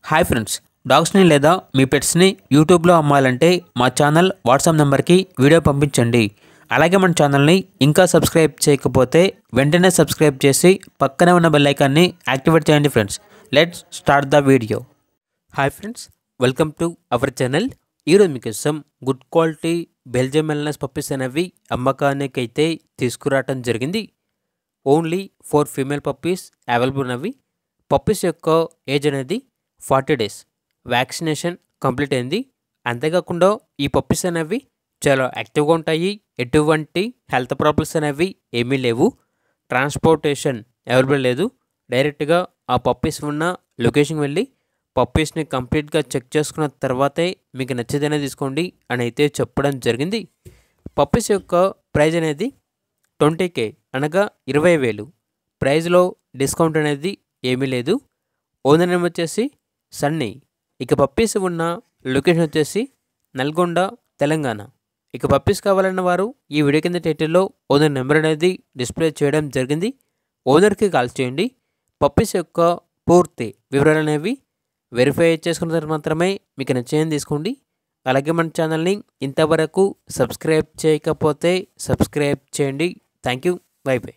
Hi friends, డాగ్స్ని లేదా మీ పెట్స్ని యూట్యూబ్లో అమ్మాలంటే మా ఛానల్ వాట్సాప్ నెంబర్కి వీడియో పంపించండి. అలాగే మన ఛానల్ని ఇంకా సబ్స్క్రైబ్ చేయకపోతే వెంటనే సబ్స్క్రైబ్ చేసి పక్కనే ఉన్న బెల్ ఐకాన్ని యాక్టివేట్ చేయండి friends. Let's start the video. Hi friends, welcome to our channel. ఈరోజు మీకోసం గుడ్ క్వాలిటీ బెల్జియం మెల్నెస్ పప్పీస్ అనేవి అమ్మకానికి అయితే తీసుకురావటం జరిగింది. ఓన్లీ 4 ఫీమేల్ పప్పీస్ అవైలబుల్ ఉన్నవి. పప్పీస్ యొక్క ఏజ్ అనేది 40 డేస్. వ్యాక్సినేషన్ కంప్లీట్ అయింది. అంతేకాకుండా ఈ పప్పీస్ అనేవి చాలా యాక్టివ్గా ఉంటాయి. ఎటువంటి హెల్త్ ప్రాబ్లమ్స్ అనేవి ఏమీ లేవు. ట్రాన్స్పోర్టేషన్ అవైలబుల్ లేదు. డైరెక్ట్గా ఆ పప్పీస్ ఉన్న లొకేషన్కి వెళ్ళి పప్పీస్ని కంప్లీట్గా చెక్ చేసుకున్న తర్వాతే మీకు నచ్చేదనే తీసుకోండి అని అయితే చెప్పడం జరిగింది. పప్పీస్ యొక్క ప్రైజ్ అనేది 20K అనగా 20,000. ప్రైజ్లో డిస్కౌంట్ అనేది ఏమీ లేదు. ఓనర్ నేమ్ వచ్చేసి సన్నీ. ఇక పప్పీస్ ఉన్న లొకేషన్ వచ్చేసి నల్గొండ, తెలంగాణ. ఇక పప్పీస్ కావాలన్న వారు ఈ వీడియో కింద టైటిల్లో ఓనర్ నెంబర్ అనేది డిస్ప్లే చేయడం జరిగింది. ఓనర్కి కాల్ చేయండి. పప్పీస్ యొక్క పూర్తి వివరాలు అనేవి వెరిఫై చేసుకున్న తర్వాత మాత్రమే మీకు నచ్చేది తీసుకోండి. అలాగే మన ఛానల్ని ఇంతవరకు సబ్స్క్రైబ్ చేయకపోతే సబ్స్క్రైబ్ చేయండి. Thank you. By by.